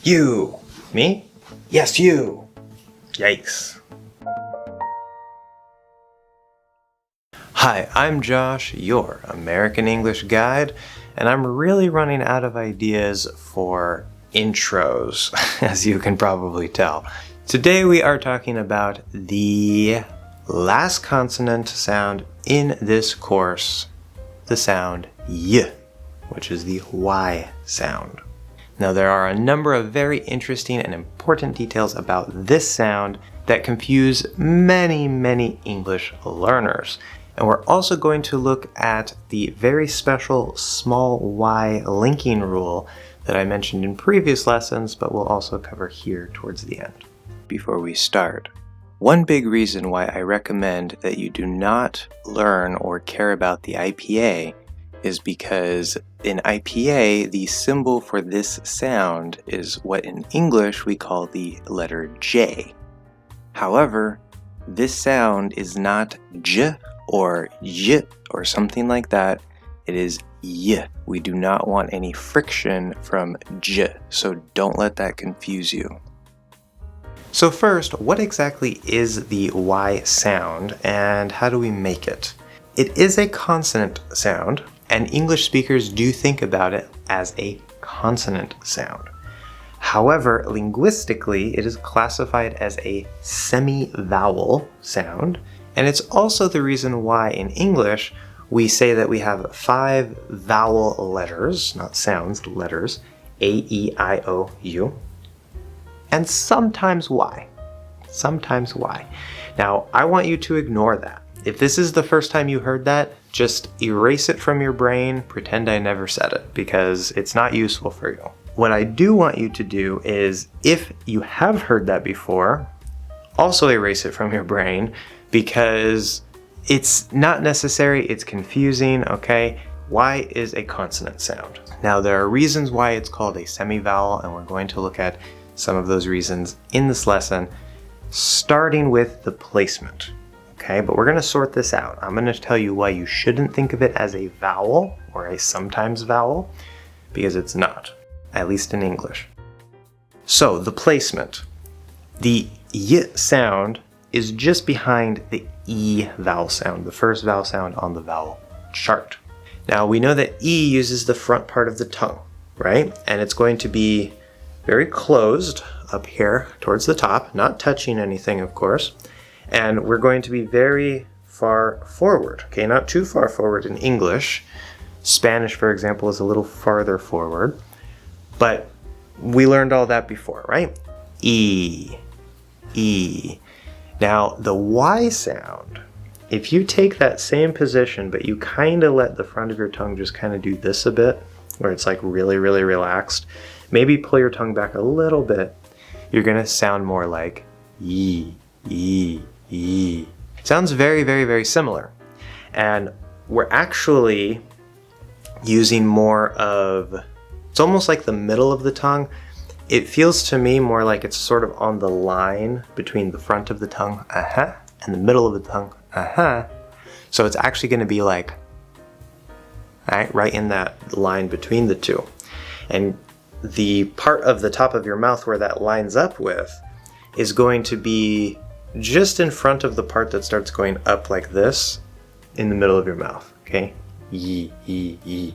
You. Me? Yes, you. Yikes. Hi, I'm Josh, your American English guide, and I'm really running out of ideas for intros, as you can probably tell. Today we are talking about the last consonant sound in this course, the sound Y, which is the Y sound. Now there are a number of very interesting and important details about this sound that confuse many English learners. And we're also going to look at the very special small y linking rule that I mentioned in previous lessons, but we'll also cover here towards the end. Before we start, one big reason why I recommend that you do not learn or care about the IPA is because in IPA, the symbol for this sound is what in English we call the letter J. However, this sound is not J or Y or something like that. It is Y. We do not want any friction from J, so don't let that confuse you. So first, what exactly is the Y sound and how do we make it? It is a consonant sound, and English speakers do think about it as a consonant sound. However, linguistically, it is classified as a semivowel sound, and it's also the reason why in English we say that we have 5 vowel letters, not sounds, letters, A, E, I, O, U, and sometimes Y. Sometimes Y. Now, I want you to ignore that. If this is the first time you heard that, just erase it from your brain, pretend I never said it, because it's not useful for you. What I do want you to do is, if you have heard that before, also erase it from your brain, because it's not necessary, it's confusing, okay? Y is a consonant sound. Now, there are reasons why it's called a semivowel, and we're going to look at some of those reasons in this lesson, starting with the placement. Okay, but we're going to sort this out. I'm going to tell you why you shouldn't think of it as a vowel or a sometimes vowel, because it's not, at least in English. So the placement. The Y sound is just behind the E vowel sound, the first vowel sound on the vowel chart. Now we know that E uses the front part of the tongue, right? And it's going to be very closed up here towards the top, not touching anything, of course. And we're going to be very far forward, okay? Not too far forward in English. Spanish, for example, is a little farther forward. But we learned all that before, right? E, E. Now, the Y sound, if you take that same position, but you kind of let the front of your tongue just kind of do this a bit, where it's like really relaxed, maybe pull your tongue back a little bit, you're going to sound more like E, E, E. It sounds very similar. And we're actually using more of, it's almost like the middle of the tongue. It feels to me more like it's sort of on the line between the front of the tongue, and the middle of the tongue, So it's actually going to be like, right in that line between the two. And the part of the top of your mouth where that lines up with is going to be just in front of the part that starts going up like this in the middle of your mouth, okay? Yi, yi, yi.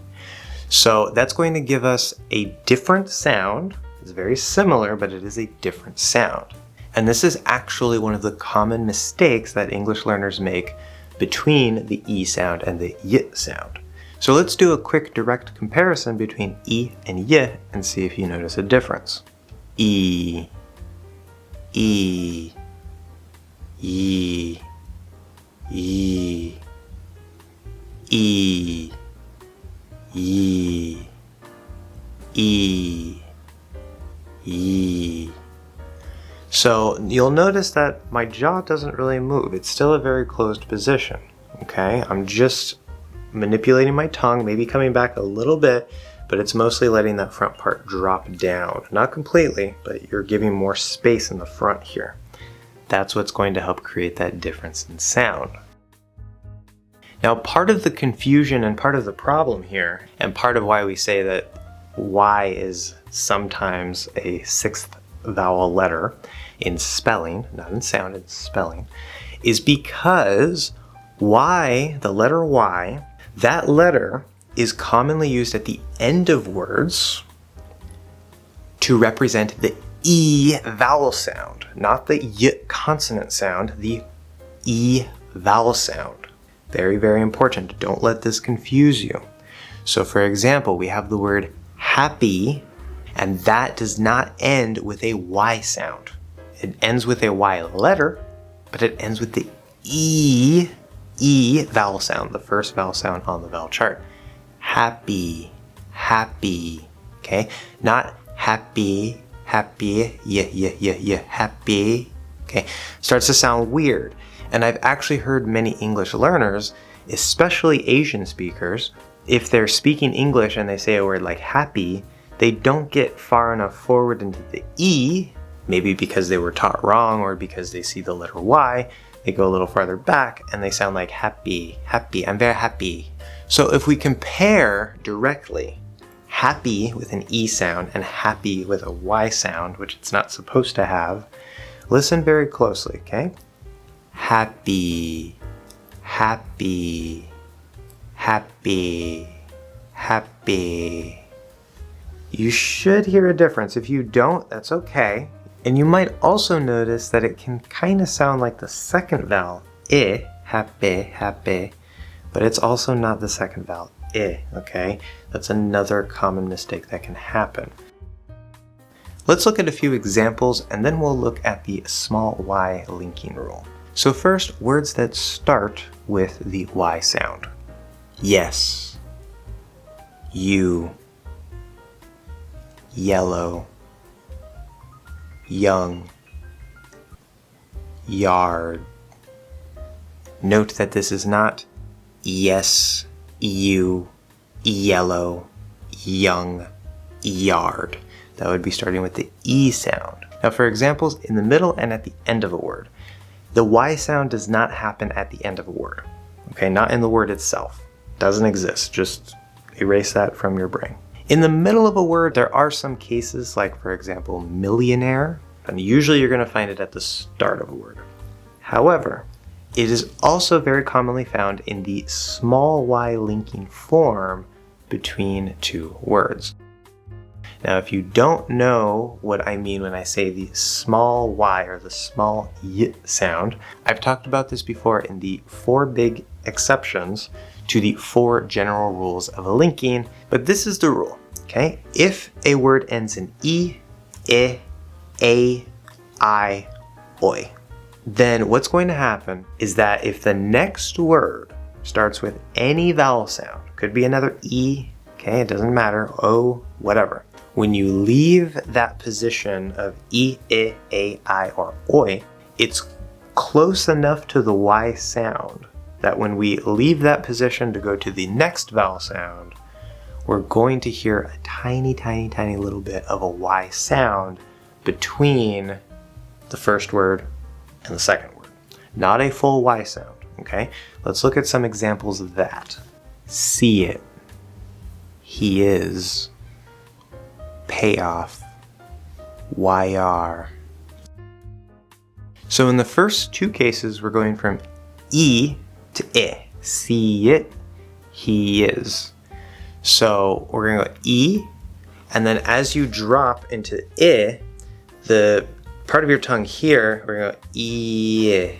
So that's going to give us a different sound. It's very similar, but it is a different sound. And this is actually one of the common mistakes that English learners make between the E sound and the Y sound. So let's do a quick direct comparison between E and Y and see if you notice a difference. E, E, E, E, E, E, E, E. So you'll notice that my jaw doesn't really move. It's still a very closed position, okay? I'm just manipulating my tongue, maybe coming back a little bit, but it's mostly letting that front part drop down. Not completely, but you're giving more space in the front here. That's what's going to help create that difference in sound. Now, part of the confusion and part of the problem here, and part of why we say that Y is sometimes a sixth vowel letter in spelling, not in sound, in spelling, is because Y, the letter Y, that letter is commonly used at the end of words to represent the E vowel sound, not the Y consonant sound, the E vowel sound. Very, very important. Don't let this confuse you. So for example, we have the word happy, and that does not end with a Y sound. It ends with a Y letter, but it ends with the E vowel sound, the first vowel sound on the vowel chart. Happy, happy, okay? Not happy, happy, yeah, happy, okay? Starts to sound weird. And I've actually heard many English learners, especially Asian speakers, if they're speaking English and they say a word like happy, they don't get far enough forward into the E, maybe because they were taught wrong or because they see the letter Y, they go a little farther back and they sound like happy, happy, I'm very happy. So if we compare directly happy with an E sound and happy with a Y sound, which it's not supposed to have, listen very closely, okay? Happy, happy, happy, happy. You should hear a difference. If you don't, that's okay. And you might also notice that it can kind of sound like the second vowel, I, happy, happy, but it's also not the second vowel, I, okay? That's another common mistake that can happen. Let's look at a few examples and then we'll look at the small Y linking rule. So first, words that start with the Y sound. Yes, you, yellow, young, yard. Note that this is not yes, you, yellow, young, yard. That would be starting with the E sound. Now for examples, in the middle and at the end of a word. The Y sound does not happen at the end of a word. Okay, not in the word itself. Doesn't exist. Just erase that from your brain. In the middle of a word, there are some cases, like for example, millionaire, and usually you're going to find it at the start of a word. However, it is also very commonly found in the small Y linking form between two words. Now, if you don't know what I mean when I say the small Y or the small Y sound, I've talked about this before in the 4 big exceptions to the 4 general rules of linking, but this is the rule, okay? If a word ends in E, I, A, I, OI, then what's going to happen is that if the next word starts with any vowel sound, could be another E, okay, it doesn't matter, O, whatever. When you leave that position of E, I, A, I, or OI, it's close enough to the Y sound that when we leave that position to go to the next vowel sound, we're going to hear a tiny, tiny, tiny little bit of a Y sound between the first word and the second word. Not a full Y sound, okay? Let's look at some examples of that. See it. He is. Payoff. YR. So in the first 2 cases, we're going from E to I. See it. He is. So we're going to go E, and then as you drop into I, the part of your tongue here, we're going to go E.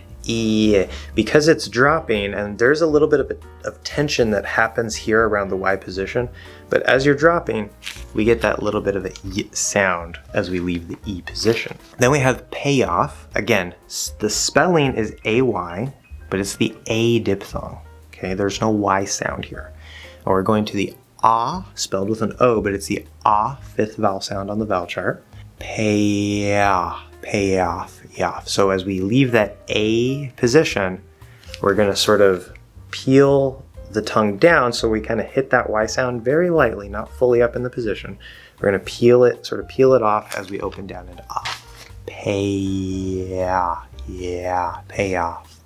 Because it's dropping, and there's a little bit of tension that happens here around the Y position, but as you're dropping, we get that little bit of a Y sound as we leave the E position. Then we have payoff. Again, the spelling is AY, but it's the A diphthong. Okay, there's no Y sound here. And we're going to the ah, spelled with an O, but it's the ah, 5th vowel sound on the vowel chart. Payoff. So as we leave that A position, we're going to sort of peel the tongue down so we kind of hit that Y sound very lightly, not fully up in the position. We're going to peel it off as we open down into ah.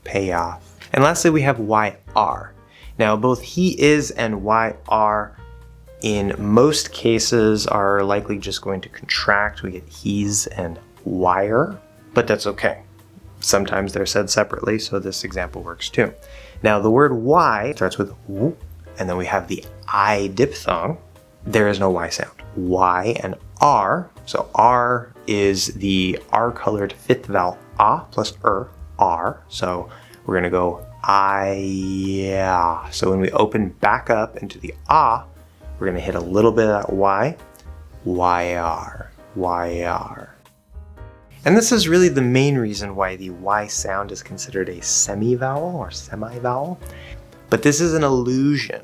Payoff. And lastly, we have YR. Now, both he is and YR in most cases are likely just going to contract. We get he's and wire, but that's okay. Sometimes they're said separately, so this example works too. Now the word Y starts with W, and then we have the I diphthong. There is no Y sound. Y and R, so R is the R-colored fifth vowel A plus R. So we're gonna go I. So when we open back up into the A, we're gonna hit a little bit of that Y, YR. And this is really the main reason why the Y sound is considered a semivowel or semivowel. But this is an illusion,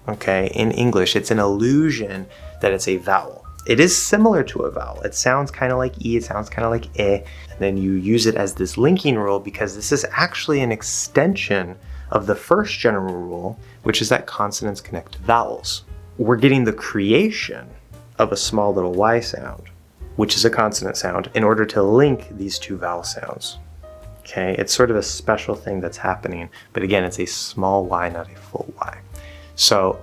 okay? In English, it's an illusion that it's a vowel. It is similar to a vowel. It sounds kind of like E, it sounds kind of like E, and then you use it as this linking rule because this is actually an extension of the first general rule, which is that consonants connect to vowels. We're getting the creation of a small little Y sound, which is a consonant sound, in order to link these two vowel sounds. Okay, it's sort of a special thing that's happening, but again, it's a small Y, not a full Y. So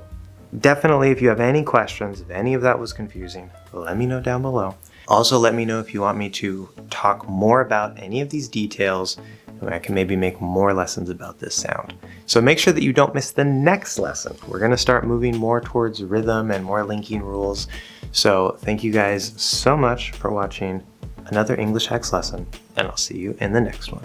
definitely, if you have any questions, if any of that was confusing, let me know down below. Also, let me know if you want me to talk more about any of these details, and I can maybe make more lessons about this sound. So make sure that you don't miss the next lesson. We're gonna start moving more towards rhythm and more linking rules. So thank you guys so much for watching another English Hacks lesson, and I'll see you in the next one.